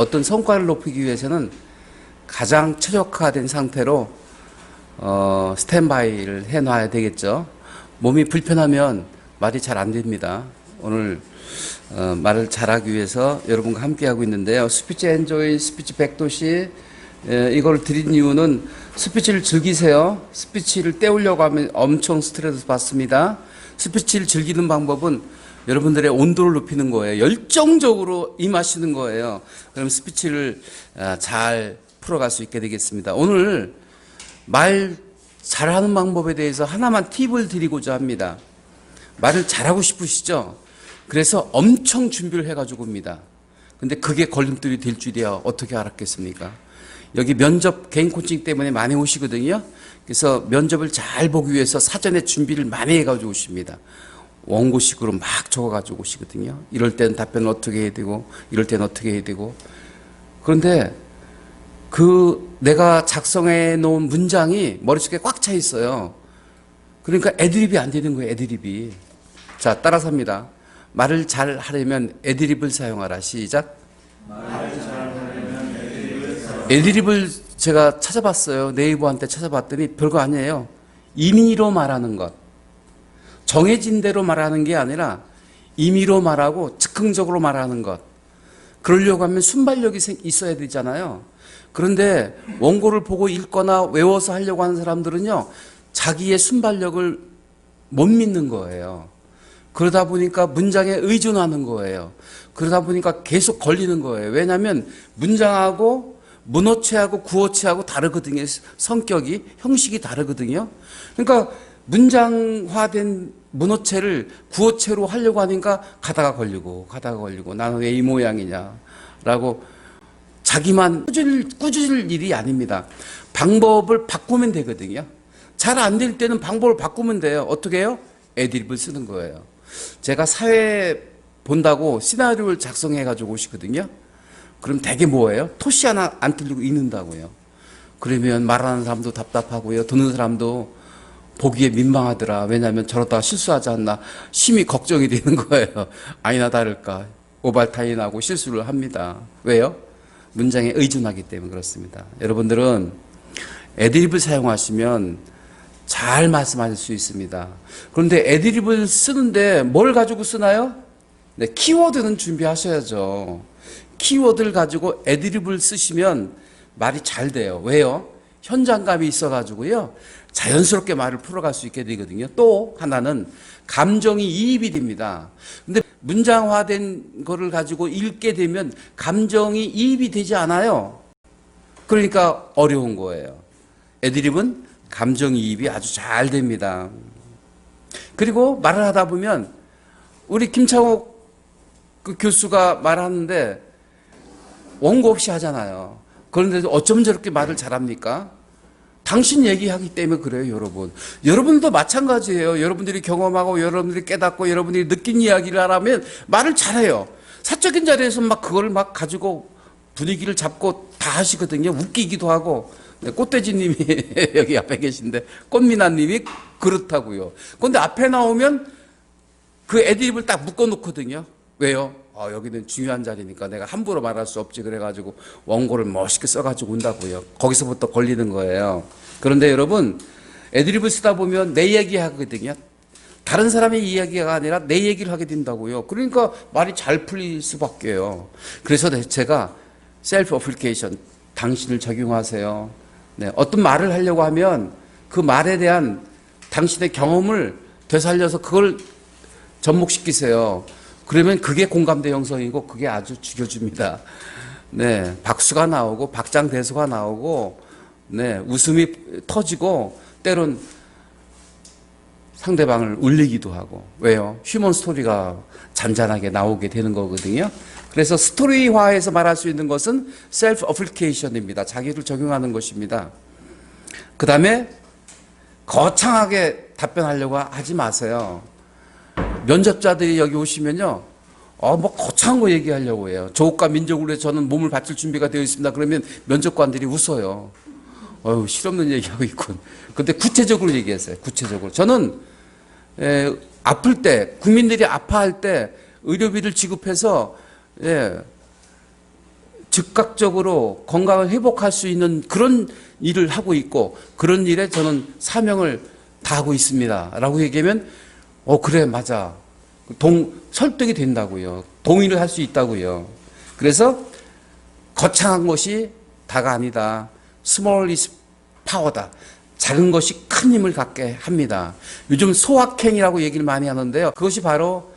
어떤 성과를 높이기 위해서는 가장 최적화된 상태로 스탠바이를 해놔야 되겠죠. 몸이 불편하면 말이 잘 안 됩니다. 오늘 말을 잘하기 위해서 여러분과 함께하고 있는데요. 스피치 엔조이, 스피치 100도시 이걸 드린 이유는 스피치를 즐기세요. 스피치를 때우려고 하면 엄청 스트레스 받습니다. 스피치를 즐기는 방법은 여러분들의 온도를 높이는 거예요. 열정적으로 임하시는 거예요. 그럼 스피치를 잘 풀어갈 수 있게 되겠습니다. 오늘 말 잘하는 방법에 대해서 하나만 팁을 드리고자 합니다. 말을 잘하고 싶으시죠? 그래서 엄청 준비를 해가지고 옵니다. 근데 그게 걸림돌이 될 줄이야 어떻게 알았겠습니까? 여기 면접 개인 코칭 때문에 많이 오시거든요. 그래서 면접을 잘 보기 위해서 사전에 준비를 많이 해가지고 오십니다. 원고식으로 막 적어가지고 오시거든요. 이럴 때는 답변을 어떻게 해야 되고, 이럴 때는 어떻게 해야 되고. 그런데 내가 작성해 놓은 문장이 머릿속에 꽉 차 있어요. 그러니까 애드립이 안 되는 거예요, 애드립이. 자, 따라서 합니다. 말을 잘 하려면 애드립을 사용하라. 시작. 말을 잘 하려면 애드립을 사용하라. 애드립을 제가 찾아봤어요. 네이버한테 찾아봤더니 별거 아니에요. 임의로 말하는 것. 정해진 대로 말하는 게 아니라 임의로 말하고 즉흥적으로 말하는 것. 그러려고 하면 순발력이 있어야 되잖아요. 그런데 원고를 보고 읽거나 외워서 하려고 하는 사람들은요, 자기의 순발력을 못 믿는 거예요. 그러다 보니까 문장에 의존하는 거예요. 그러다 보니까 계속 걸리는 거예요. 왜냐하면 문장하고 문어체하고 구어체하고 다르거든요. 성격이, 형식이 다르거든요. 그러니까 문장화된 문어체를 구어체로 하려고 하니까 가다가 걸리고 나는 왜 이 모양이냐라고 자기만 꾸짖을 일이 아닙니다. 방법을 바꾸면 되거든요. 잘 안 될 때는 방법을 바꾸면 돼요. 어떻게 해요? 애드립을 쓰는 거예요. 제가 사회 본다고 시나리오를 작성해 가지고 오시거든요. 그럼 되게 뭐예요? 토시 하나 안 틀리고 읽는다고요. 그러면 말하는 사람도 답답하고요. 듣는 사람도 보기에 민망하더라. 왜냐하면 저러다가 실수하지 않나 심히 걱정이 되는 거예요. 아니나 다를까 오발타인하고 실수를 합니다. 왜요? 문장에 의존하기 때문에 그렇습니다. 여러분들은 애드립을 사용하시면 잘 말씀하실 수 있습니다. 그런데 애드립을 쓰는데 뭘 가지고 쓰나요? 네, 키워드는 준비하셔야죠. 키워드를 가지고 애드립을 쓰시면 말이 잘 돼요. 왜요? 현장감이 있어가지고요. 자연스럽게 말을 풀어갈 수 있게 되거든요. 또 하나는 감정이 이입이 됩니다. 근데 문장화된 거를 가지고 읽게 되면 감정이 이입이 되지 않아요. 그러니까 어려운 거예요. 애드립은 감정이입이 아주 잘 됩니다. 그리고 말을 하다 보면 우리 김창옥 그 교수가 말하는데 원고 없이 하잖아요. 그런데 어쩜 저렇게 말을 잘합니까? 당신 얘기하기 때문에 그래요, 여러분. 여러분도 마찬가지예요. 여러분들이 경험하고 여러분들이 깨닫고 여러분들이 느낀 이야기를 하라면 말을 잘해요. 사적인 자리에서 막 그걸 막 가지고 분위기를 잡고 다 하시거든요. 웃기기도 하고. 꽃돼지님이 여기 앞에 계신데 꽃미나님이 그렇다고요. 그런데 앞에 나오면 그 애드립을 딱 묶어놓거든요. 왜요? 여기는 중요한 자리니까 내가 함부로 말할 수 없지 그래가지고 원고를 멋있게 써가지고 온다고요. 거기서부터 걸리는 거예요. 그런데 여러분 애드립을 쓰다 보면 내 얘기 하거든요. 다른 사람의 이야기가 아니라 내 얘기를 하게 된다고요. 그러니까 말이 잘 풀릴 수밖에요. 그래서 제가 셀프 어플리케이션 당신을 적용하세요. 네, 어떤 말을 하려고 하면 그 말에 대한 당신의 경험을 되살려서 그걸 접목시키세요. 그러면 그게 공감대 형성이고 그게 아주 죽여줍니다. 네, 박수가 나오고 박장대소가 나오고 네, 웃음이 터지고 때론 상대방을 울리기도 하고. 왜요? 휴먼 스토리가 잔잔하게 나오게 되는 거거든요. 그래서 스토리화해서 말할 수 있는 것은 셀프 어플리케이션입니다. 자기를 적용하는 것입니다. 그 다음에 거창하게 답변하려고 하지 마세요. 면접자들이 여기 오시면요, 뭐 거창한 거 얘기하려고 해요. 조국과 민족을 위해 저는 몸을 바칠 준비가 되어 있습니다. 그러면 면접관들이 웃어요. 실없는 얘기하고 있군. 근데 구체적으로 얘기했어요. 구체적으로. 저는 아플 때, 국민들이 아파할 때 의료비를 지급해서 즉각적으로 건강을 회복할 수 있는 그런 일을 하고 있고 그런 일에 저는 사명을 다하고 있습니다. 라고 얘기하면 그래 맞아. 설득이 된다고요. 동의를 할 수 있다고요. 그래서 거창한 것이 다가 아니다. Small is power다. 작은 것이 큰 힘을 갖게 합니다. 요즘 소확행이라고 얘기를 많이 하는데요. 그것이 바로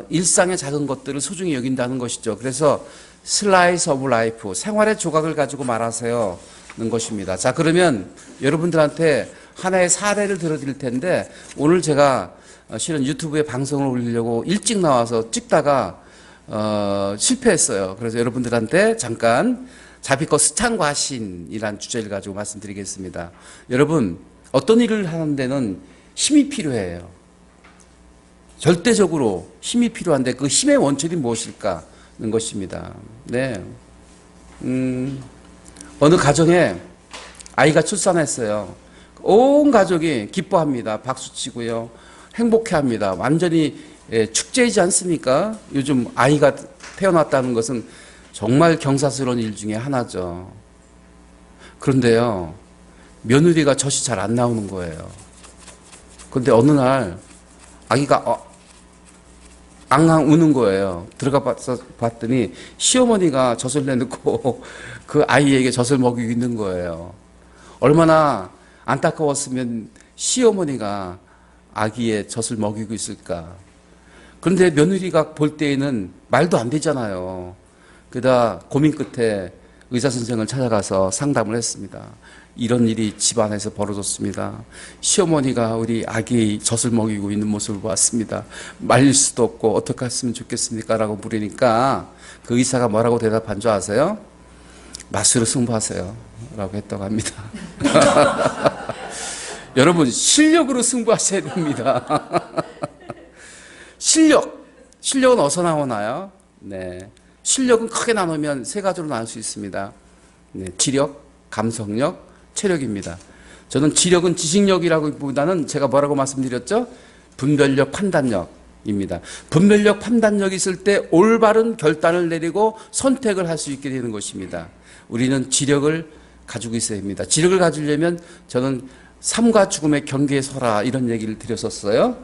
일상의 작은 것들을 소중히 여긴다는 것이죠. 그래서 슬라이스 오브 라이프, 생활의 조각을 가지고 말하세요 는 것입니다. 자, 그러면 여러분들한테 하나의 사례를 들어드릴 텐데 오늘 제가 실은 유튜브에 방송을 올리려고 일찍 나와서 찍다가 실패했어요. 그래서 여러분들한테 잠깐 자비껏 스탄과신이란 주제를 가지고 말씀드리겠습니다. 여러분, 어떤 일을 하는 데는 힘이 필요해요. 절대적으로 힘이 필요한데 그 힘의 원천이 무엇일까 하는 것입니다. 네. 어느 가정에 아이가 출산했어요. 온 가족이 기뻐합니다. 박수치고요. 행복해합니다. 완전히 축제이지 않습니까? 요즘 아이가 태어났다는 것은 정말 경사스러운 일 중에 하나죠. 그런데요, 며느리가 젖이 잘 안 나오는 거예요. 그런데 어느 날 아기가 앙앙 우는 거예요. 들어가 봤더니 시어머니가 젖을 내놓고 그 아이에게 젖을 먹이고 있는 거예요. 얼마나 안타까웠으면 시어머니가 아기의 젖을 먹이고 있을까. 그런데 며느리가 볼 때에는 말도 안 되잖아요. 그러다 고민 끝에 의사 선생을 찾아가서 상담을 했습니다. 이런 일이 집안에서 벌어졌습니다. 시어머니가 우리 아기 젖을 먹이고 있는 모습을 보았습니다. 말릴 수도 없고 어떻게 했으면 좋겠습니까? 라고 물으니까 그 의사가 뭐라고 대답한 줄 아세요? 맛으로 승부하세요. 라고 했다고 합니다. 여러분, 실력으로 승부하셔야 됩니다. 실력은 어디서 나오나요? 네. 실력은 크게 나누면 세 가지로 나눌 수 있습니다. 네. 지력, 감성력, 체력입니다. 저는 지력은 지식력이라기보다는 제가 뭐라고 말씀드렸죠? 분별력, 판단력입니다. 분별력, 판단력이 있을 때 올바른 결단을 내리고 선택을 할 수 있게 되는 것입니다. 우리는 지력을 가지고 있어야 합니다. 지력을 가지려면 저는 삶과 죽음의 경계에 서라 이런 얘기를 드렸었어요.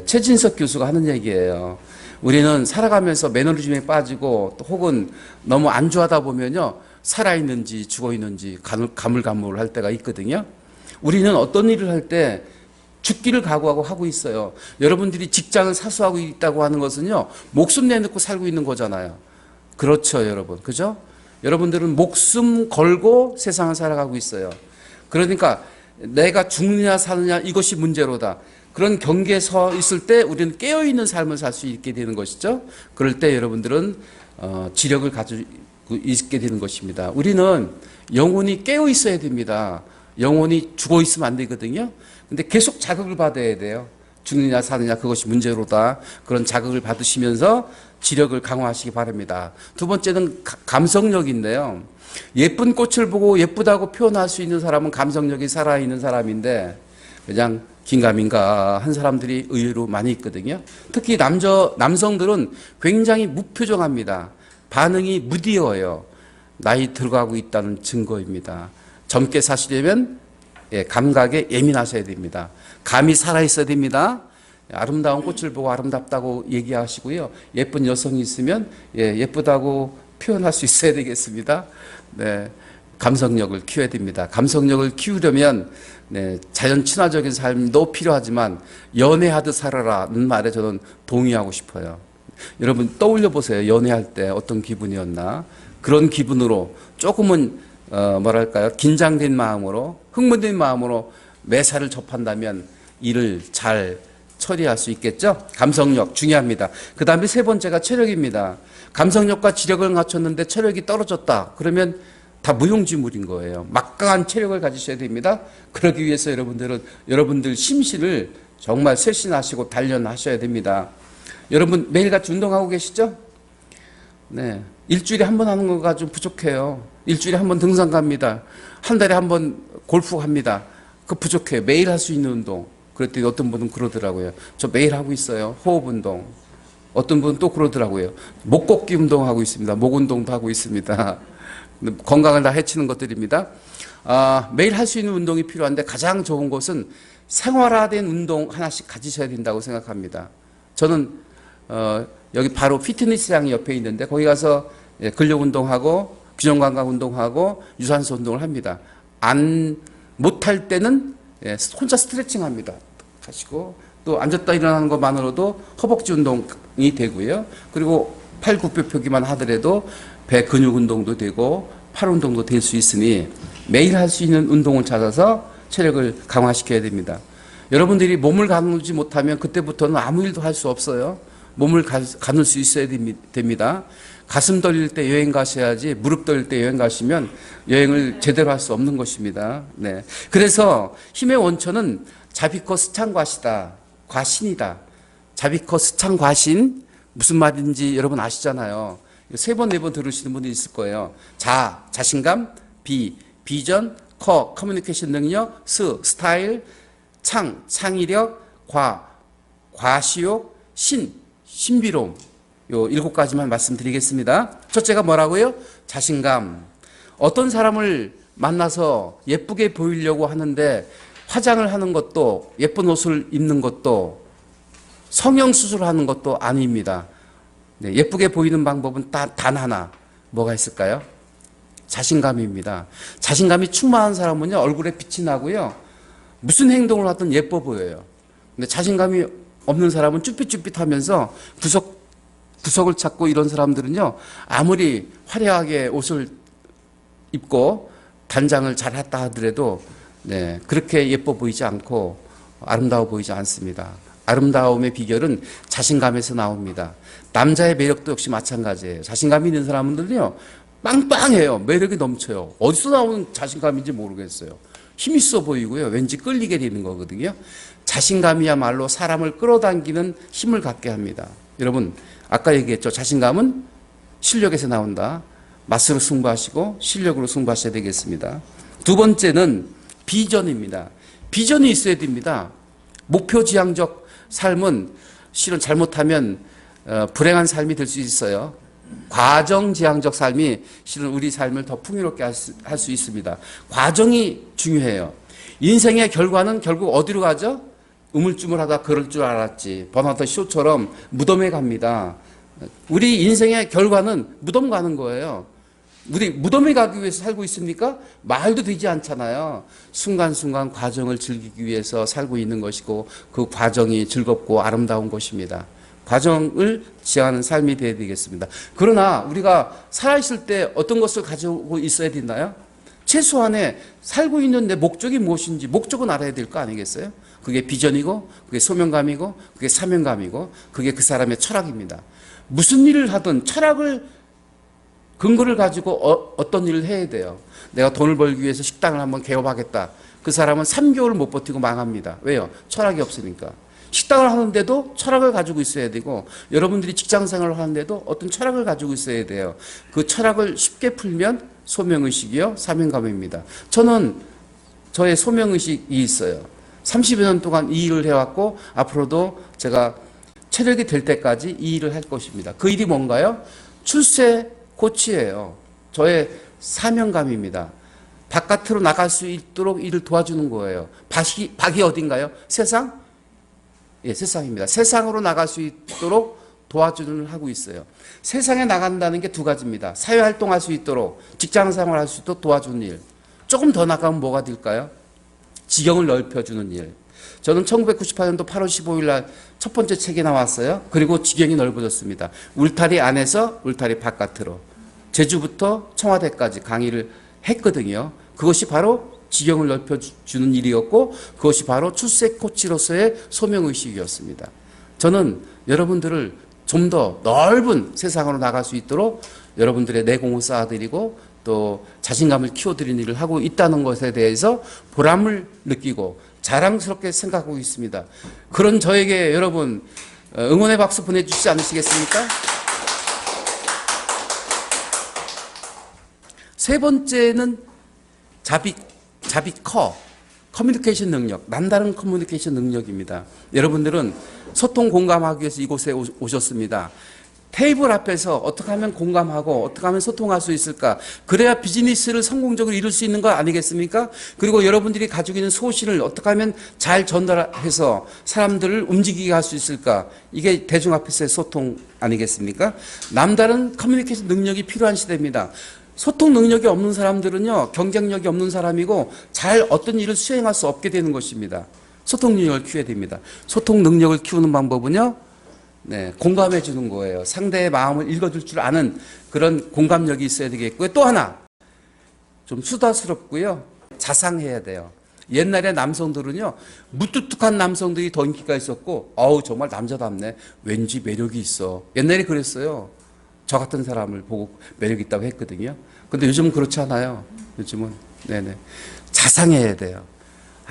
최진석 교수가 하는 얘기예요. 우리는 살아가면서 매너리즘에 빠지고 또 혹은 너무 안주하다 보면요, 살아있는지 죽어있는지 가물가물할 때가 있거든요. 우리는 어떤 일을 할 때 죽기를 각오하고 하고 있어요. 여러분들이 직장을 사수하고 있다고 하는 것은요, 목숨 내놓고 살고 있는 거잖아요. 그렇죠, 여러분. 그죠? 여러분들은 목숨 걸고 세상을 살아가고 있어요. 그러니까 내가 죽느냐 사느냐 이것이 문제로다. 그런 경계에 서 있을 때 우리는 깨어있는 삶을 살 수 있게 되는 것이죠. 그럴 때 여러분들은 지력을 가지고 있게 되는 것입니다. 우리는 영혼이 깨어 있어야 됩니다. 영혼이 죽어 있으면 안 되거든요. 근데 계속 자극을 받아야 돼요. 죽느냐 사느냐 그것이 문제로다. 그런 자극을 받으시면서 지력을 강화하시기 바랍니다. 두 번째는 감성력인데요. 예쁜 꽃을 보고 예쁘다고 표현할 수 있는 사람은 감성력이 살아있는 사람인데 그냥 긴가민가 한 사람들이 의외로 많이 있거든요. 특히 남성들은 굉장히 무표정합니다. 반응이 무디어요. 나이 들어가고 있다는 증거입니다. 젊게 사시려면 감각에 예민하셔야 됩니다. 감이 살아있어야 됩니다. 아름다운 꽃을 보고 아름답다고 얘기하시고요. 예쁜 여성이 있으면 예쁘다고 표현할 수 있어야 되겠습니다. 네, 감성력을 키워야 됩니다. 감성력을 키우려면 자연 친화적인 삶도 필요하지만 연애하듯 살아라는 말에 저는 동의하고 싶어요. 여러분 떠올려 보세요. 연애할 때 어떤 기분이었나. 그런 기분으로 조금은 뭐랄까요, 긴장된 마음으로 흥분된 마음으로 매사를 접한다면 일을 잘 처리할 수 있겠죠. 감성력 중요합니다. 그 다음에 세 번째가 체력입니다. 감성력과 지력을 갖췄는데 체력이 떨어졌다. 그러면 다 무용지물인 거예요. 막강한 체력을 가지셔야 됩니다. 그러기 위해서 여러분들 심신을 정말 쇄신하시고 단련하셔야 됩니다. 여러분 매일같이 운동하고 계시죠? 네. 일주일에 한 번 하는 거가 좀 부족해요. 일주일에 한 번 등산 갑니다. 한 달에 한 번 골프 갑니다. 그 부족해요. 매일 할 수 있는 운동. 그랬더니 어떤 분은 그러더라고요. 저 매일 하고 있어요. 호흡 운동. 어떤 분은 또 그러더라고요. 목 꺾기 운동하고 있습니다. 목 운동도 하고 있습니다. 건강을 다 해치는 것들입니다. 매일 할 수 있는 운동이 필요한데 가장 좋은 것은 생활화된 운동 하나씩 가지셔야 된다고 생각합니다. 저는 여기 바로 피트니스장이 옆에 있는데 거기 가서 근력 운동하고 균형 감각 운동하고 유산소 운동을 합니다. 못할 때는 혼자 스트레칭 합니다. 하시고 또 앉았다 일어나는 것만으로도 허벅지 운동이 되고요. 그리고 팔 굽혀 펴기만 하더라도 배 근육 운동도 되고 팔 운동도 될 수 있으니 매일 할 수 있는 운동을 찾아서 체력을 강화시켜야 됩니다. 여러분들이 몸을 가누지 못하면 그때부터는 아무 일도 할 수 없어요. 몸을 가눌 수 있어야 됩니다. 가슴 떨릴 때 여행 가셔야지 무릎 떨릴 때 여행 가시면 여행을 제대로 할 수 없는 것입니다. 네. 그래서 힘의 원천은 자비커 스찬과시다. 과신이다. 자비커 스찬과신 무슨 말인지 여러분 아시잖아요. 세 번, 네 번 들으시는 분이 있을 거예요. 자신감, 비전, 커뮤니케이션 능력, 스타일, 창의력, 과시욕, 신비로움. 요 7가지만 말씀드리겠습니다. 첫째가 뭐라고요? 자신감. 어떤 사람을 만나서 예쁘게 보이려고 하는데 화장을 하는 것도 예쁜 옷을 입는 것도 성형수술을 하는 것도 아닙니다. 네, 예쁘게 보이는 방법은 단 하나. 뭐가 있을까요? 자신감입니다. 자신감이 충만한 사람은요, 얼굴에 빛이 나고요, 무슨 행동을 하든 예뻐 보여요. 근데 자신감이 없는 사람은 쭈삣쭈삣하면서 구석을 찾고 이런 사람들은요, 아무리 화려하게 옷을 입고 단장을 잘 했다 하더라도 네, 그렇게 예뻐 보이지 않고 아름다워 보이지 않습니다. 아름다움의 비결은 자신감에서 나옵니다. 남자의 매력도 역시 마찬가지예요. 자신감이 있는 사람들은요, 빵빵해요. 매력이 넘쳐요. 어디서 나오는 자신감인지 모르겠어요. 힘있어 보이고요. 왠지 끌리게 되는 거거든요. 자신감이야말로 사람을 끌어당기는 힘을 갖게 합니다. 여러분, 아까 얘기했죠. 자신감은 실력에서 나온다. 맛으로 승부하시고 실력으로 승부하셔야 되겠습니다. 두 번째는 비전입니다. 비전이 있어야 됩니다. 목표지향적 삶은 실은 잘못하면 불행한 삶이 될 수 있어요. 과정지향적 삶이 실은 우리 삶을 더 풍요롭게 할 수 있습니다. 과정이 중요해요. 인생의 결과는 결국 어디로 가죠? 우물쭈물하다 그럴 줄 알았지. 버나더 쇼처럼 무덤에 갑니다. 우리 인생의 결과는 무덤 가는 거예요. 우리 무덤에 가기 위해서 살고 있습니까? 말도 되지 않잖아요. 순간순간 과정을 즐기기 위해서 살고 있는 것이고 그 과정이 즐겁고 아름다운 것입니다. 과정을 지향하는 삶이 되어야 되겠습니다. 그러나 우리가 살아있을 때 어떤 것을 가지고 있어야 되나요? 최소한의 살고 있는 내 목적이 무엇인지 목적은 알아야 될 거 아니겠어요? 그게 비전이고 그게 소명감이고 그게 사명감이고 그게 그 사람의 철학입니다. 무슨 일을 하든 철학을 근거를 가지고 어떤 일을 해야 돼요. 내가 돈을 벌기 위해서 식당을 한번 개업하겠다. 그 사람은 3개월 못 버티고 망합니다. 왜요? 철학이 없으니까. 식당을 하는데도 철학을 가지고 있어야 되고 여러분들이 직장생활을 하는데도 어떤 철학을 가지고 있어야 돼요. 그 철학을 쉽게 풀면 소명의식이요 사명감입니다. 저는 저의 소명의식이 있어요. 30여 년 동안 이 일을 해왔고 앞으로도 제가 체력이 될 때까지 이 일을 할 것입니다. 그 일이 뭔가요? 출세 코치예요. 저의 사명감입니다. 바깥으로 나갈 수 있도록 일을 도와주는 거예요. 박이 어딘가요? 세상? 예, 세상입니다. 세상으로 나갈 수 있도록 도와주는 일을 하고 있어요. 세상에 나간다는 게 2가지입니다. 사회활동할 수 있도록, 직장생활 할 수 있도록 도와주는 일. 조금 더 나가면 뭐가 될까요? 지경을 넓혀주는 일. 저는 1998년도 8월 15일 날 첫 번째 책이 나왔어요. 그리고 지경이 넓어졌습니다. 울타리 안에서 울타리 바깥으로. 제주부터 청와대까지 강의를 했거든요. 그것이 바로 지경을 넓혀주는 일이었고 그것이 바로 출세 코치로서의 소명의식이었습니다. 저는 여러분들을 좀 더 넓은 세상으로 나갈 수 있도록 여러분들의 내공을 쌓아드리고 또 자신감을 키워드리는 일을 하고 있다는 것에 대해서 보람을 느끼고 자랑스럽게 생각하고 있습니다. 그런 저에게 여러분 응원의 박수 보내주시지 않으시겠습니까? 세 번째는 자비커. 커뮤니케이션 능력, 남다른 커뮤니케이션 능력입니다. 여러분들은 소통 공감하기 위해서 이곳에 오셨습니다. 테이블 앞에서 어떻게 하면 공감하고 어떻게 하면 소통할 수 있을까? 그래야 비즈니스를 성공적으로 이룰 수 있는 거 아니겠습니까? 그리고 여러분들이 가지고 있는 소신을 어떻게 하면 잘 전달해서 사람들을 움직이게 할 수 있을까? 이게 대중 앞에서의 소통 아니겠습니까? 남다른 커뮤니케이션 능력이 필요한 시대입니다. 소통 능력이 없는 사람들은요, 경쟁력이 없는 사람이고 잘 어떤 일을 수행할 수 없게 되는 것입니다. 소통 능력을 키워야 됩니다. 소통 능력을 키우는 방법은요, 네, 공감해 주는 거예요. 상대의 마음을 읽어줄 줄 아는 그런 공감력이 있어야 되겠고요. 또 하나, 좀 수다스럽고요, 자상해야 돼요. 옛날에 남성들은요, 무뚝뚝한 남성들이 더 인기가 있었고, 어우, 정말 남자답네. 왠지 매력이 있어. 옛날에 그랬어요. 저 같은 사람을 보고 매력 있다고 했거든요. 근데 요즘은 그렇지 않아요. 요즘은, 네네. 자상해야 돼요.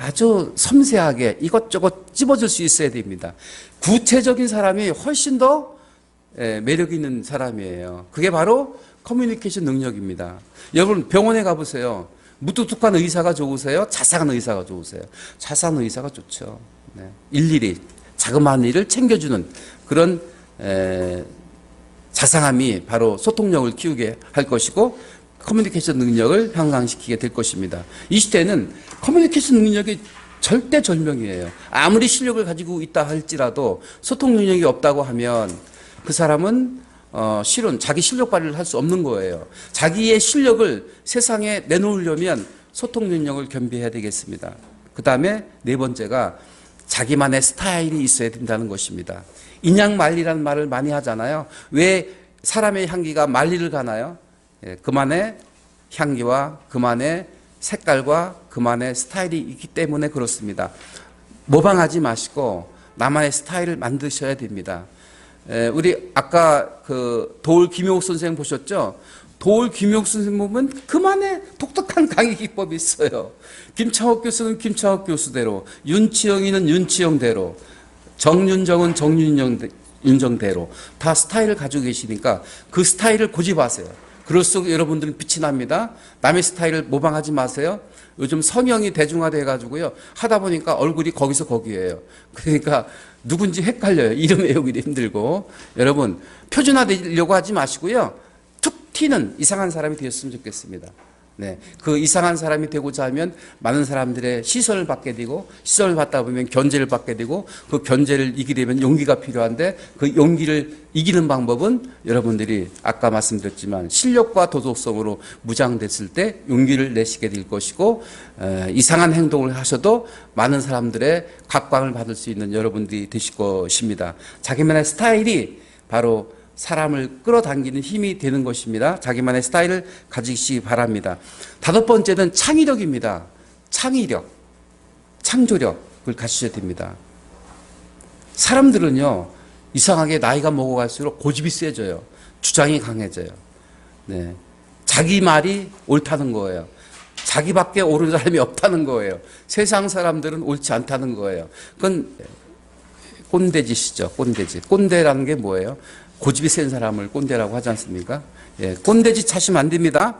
아주 섬세하게 이것저것 찝어줄 수 있어야 됩니다. 구체적인 사람이 훨씬 더 매력 있는 사람이에요. 그게 바로 커뮤니케이션 능력입니다. 여러분 병원에 가보세요. 무뚝뚝한 의사가 좋으세요? 자상한 의사가 좋으세요? 자상한 의사가 좋죠. 네. 일일이 자그마한 일을 챙겨주는 그런 자상함이 바로 소통력을 키우게 할 것이고 커뮤니케이션 능력을 향상시키게 될 것입니다. 이 시대는 커뮤니케이션 능력이 절대절명이에요. 아무리 실력을 가지고 있다 할지라도 소통 능력이 없다고 하면 그 사람은 실은 자기 실력 발휘를 할 수 없는 거예요. 자기의 실력을 세상에 내놓으려면 소통 능력을 겸비해야 되겠습니다. 그 다음에 네 번째가 자기만의 스타일이 있어야 된다는 것입니다. 인양말리라는 말을 많이 하잖아요. 왜 사람의 향기가 말리를 가나요? 그만의 향기와 그만의 색깔과 그만의 스타일이 있기 때문에 그렇습니다. 모방하지 마시고 나만의 스타일을 만드셔야 됩니다. 우리 아까 그 도울 김용옥 선생님 보셨죠? 도울 김용옥 선생님 보면 그만의 독특한 강의 기법이 있어요. 김창옥 교수는 김창옥 교수대로, 윤치영이는 윤치영대로, 정윤정은 정윤정대로 다 스타일을 가지고 계시니까 그 스타일을 고집하세요. 그럴수록 여러분들은 빛이 납니다. 남의 스타일을 모방하지 마세요. 요즘 성형이 대중화돼 가지고요. 하다 보니까 얼굴이 거기서 거기예요. 그러니까 누군지 헷갈려요. 이름 외우기도 힘들고. 여러분 표준화되려고 하지 마시고요. 툭 튀는 이상한 사람이 되었으면 좋겠습니다. 네, 그 이상한 사람이 되고자 하면 많은 사람들의 시선을 받게 되고 시선을 받다 보면 견제를 받게 되고 그 견제를 이기려면 용기가 필요한데 그 용기를 이기는 방법은 여러분들이 아까 말씀드렸지만 실력과 도덕성으로 무장됐을 때 용기를 내시게 될 것이고 이상한 행동을 하셔도 많은 사람들의 각광을 받을 수 있는 여러분들이 되실 것입니다. 자기만의 스타일이 바로 사람을 끌어당기는 힘이 되는 것입니다. 자기만의 스타일을 가지시기 바랍니다. 다섯 번째는 창의력입니다. 창의력, 창조력을 가지셔야 됩니다. 사람들은요, 이상하게 나이가 먹어갈수록 고집이 세져요. 주장이 강해져요. 네. 자기 말이 옳다는 거예요. 자기밖에 옳은 사람이 없다는 거예요. 세상 사람들은 옳지 않다는 거예요. 그건 꼰대짓이죠. 꼰대짓. 꼰대라는 게 뭐예요? 고집이 센 사람을 꼰대라고 하지 않습니까? 예, 꼰대짓 하시면 안 됩니다.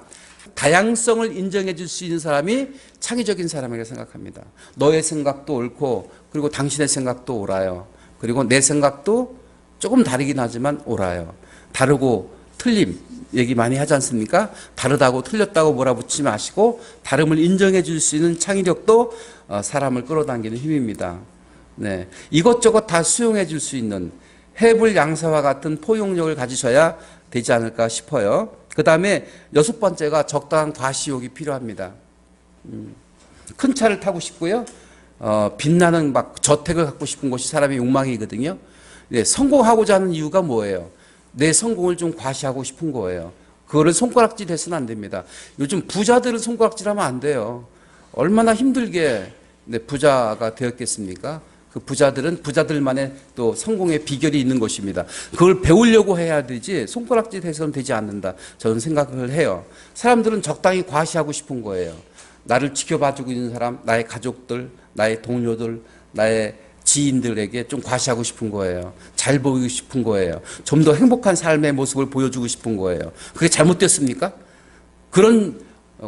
다양성을 인정해 줄 수 있는 사람이 창의적인 사람이라고 생각합니다. 너의 생각도 옳고 그리고 당신의 생각도 옳아요. 그리고 내 생각도 조금 다르긴 하지만 옳아요. 다르고 틀림 얘기 많이 하지 않습니까? 다르다고 틀렸다고 몰아붙이지 마시고 다름을 인정해 줄 수 있는 창의력도 사람을 끌어당기는 힘입니다. 네, 이것저것 다 수용해 줄 수 있는 해불 양사와 같은 포용력을 가지셔야 되지 않을까 싶어요. 그 다음에 여섯 번째가 적당한 과시욕이 필요합니다. 큰 차를 타고 싶고요. 빛나는 막 저택을 갖고 싶은 것이 사람의 욕망이거든요. 네, 성공하고자 하는 이유가 뭐예요? 내 성공을 좀 과시하고 싶은 거예요. 그거를 손가락질 해서는 안 됩니다. 요즘 부자들은 손가락질하면 안 돼요. 얼마나 힘들게 부자가 되었겠습니까? 그 부자들은 부자들만의 또 성공의 비결이 있는 것입니다. 그걸 배우려고 해야 되지 손가락질 해서는 되지 않는다. 저는 생각을 해요. 사람들은 적당히 과시하고 싶은 거예요. 나를 지켜봐주고 있는 사람, 나의 가족들, 나의 동료들, 나의 지인들에게 좀 과시하고 싶은 거예요. 잘 보이고 싶은 거예요. 좀 더 행복한 삶의 모습을 보여주고 싶은 거예요. 그게 잘못됐습니까? 그런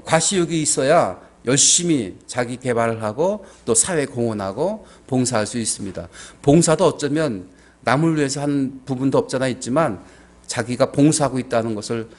과시욕이 있어야 열심히 자기 개발을 하고 또 사회 공헌하고 봉사할 수 있습니다. 봉사도 어쩌면 남을 위해서 한 부분도 없잖아 있지만 자기가 봉사하고 있다는 것을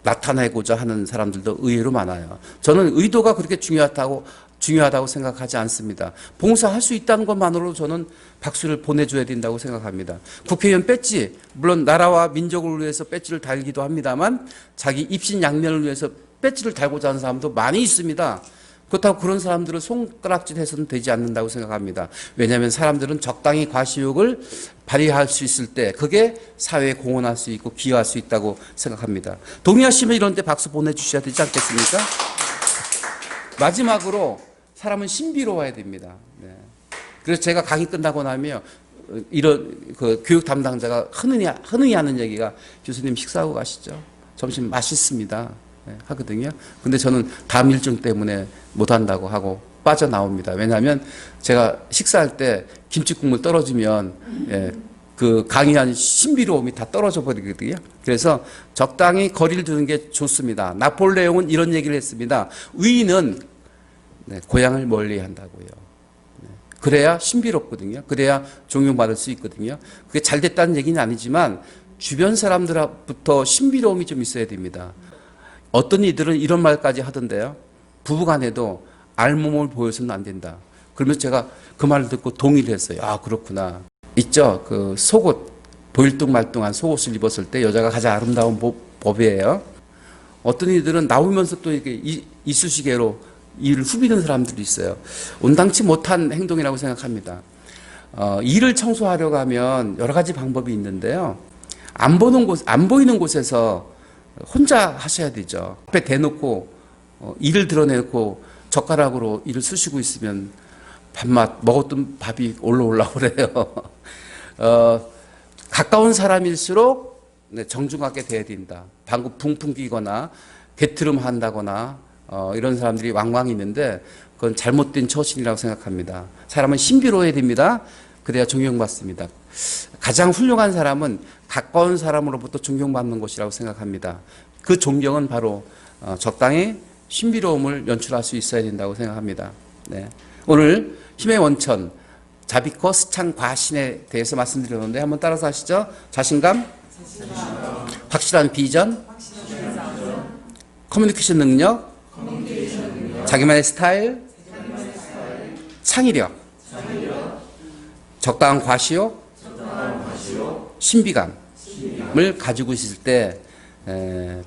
나타내고자 하는 사람들도 의외로 많아요. 저는 의도가 그렇게 중요하다고 생각하지 않습니다. 봉사할 수 있다는 것만으로도 저는 박수를 보내줘야 된다고 생각합니다. 국회의원 배지, 물론 나라와 민족을 위해서 배지를 달기도 합니다만 자기 입신양면을 위해서 배지를 달고자 하는 사람도 많이 있습니다. 그렇다고 그런 사람들을 손가락질해서는 되지 않는다고 생각합니다. 왜냐하면 사람들은 적당히 과시욕을 발휘할 수 있을 때 그게 사회에 공헌할 수 있고 기여할 수 있다고 생각합니다. 동의하시면 이런 데 박수 보내주셔야 되지 않겠습니까? 마지막으로 사람은 신비로워야 됩니다. 네. 그래서 제가 강의 끝나고 나면 이런 그 교육 담당자가 흔히 하는 얘기가 교수님 식사하고 가시죠. 점심 맛있습니다. 네, 하거든요. 근데 저는 다음 일정 때문에 못 한다고 하고 빠져나옵니다. 왜냐하면 제가 식사할 때 김치국물 떨어지면 그 강의한 신비로움이 다 떨어져 버리거든요. 그래서 적당히 거리를 두는 게 좋습니다. 나폴레옹은 이런 얘기를 했습니다. 위인은 고향을 멀리 한다고요. 그래야 신비롭거든요. 그래야 존경받을 수 있거든요. 그게 잘 됐다는 얘기는 아니지만 주변 사람들부터 신비로움이 좀 있어야 됩니다. 어떤 이들은 이런 말까지 하던데요. 부부간에도 알몸을 보여서는 안 된다. 그러면서 제가 그 말을 듣고 동의를 했어요. 아, 그렇구나. 있죠. 그 속옷, 보일뚱말뚱한 속옷을 입었을 때 여자가 가장 아름다운 법이에요. 어떤 이들은 나오면서 또 이렇게 이쑤시개로 이를 후비는 사람들이 있어요. 온당치 못한 행동이라고 생각합니다. 이를 청소하려고 하면 여러 가지 방법이 있는데요. 안 보이는 곳에서 혼자 하셔야 되죠. 앞에 대놓고 이를 드러내고 젓가락으로 이를 쑤시고 있으면 밥맛 먹었던 밥이 올라오려고 그래요. 가까운 사람일수록 정중하게 대해야 된다. 방구 붕붕 끼거나 개트름 한다거나 이런 사람들이 왕왕 있는데 그건 잘못된 처신이라고 생각합니다. 사람은 신비로워야 됩니다. 그래야 존경받습니다. 가장 훌륭한 사람은 가까운 사람으로부터 존경받는 것이라고 생각합니다. 그 존경은 바로 적당히 신비로움을 연출할 수 있어야 된다고 생각합니다. 네. 오늘 힘의 원천 자비커 스찬 과신에 대해서 말씀드렸는데 한번 따라서 하시죠. 자신감, 확실한 비전, 커뮤니케이션 능력, 자기만의 스타일, 창의력, 적당한 과시욕, 신비감을 가지고 있을 때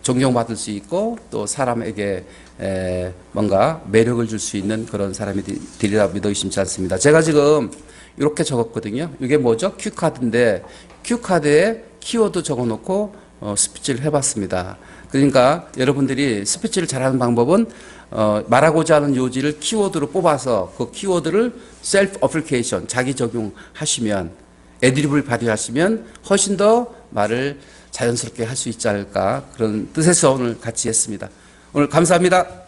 존경받을 수 있고 또 사람에게 뭔가 매력을 줄 수 있는 그런 사람이 되리라 믿어 의심치 않습니다. 제가 지금 이렇게 적었거든요. 이게 뭐죠? 큐카드인데 큐카드에 키워드 적어놓고 스피치를 해봤습니다. 그러니까 여러분들이 스피치를 잘하는 방법은 말하고자 하는 요지를 키워드로 뽑아서 그 키워드를 셀프 어플리케이션, 자기 적용하시면 애드리브를 발휘하시면 훨씬 더 말을 자연스럽게 할 수 있지 않을까 그런 뜻에서 오늘 같이 했습니다. 오늘 감사합니다.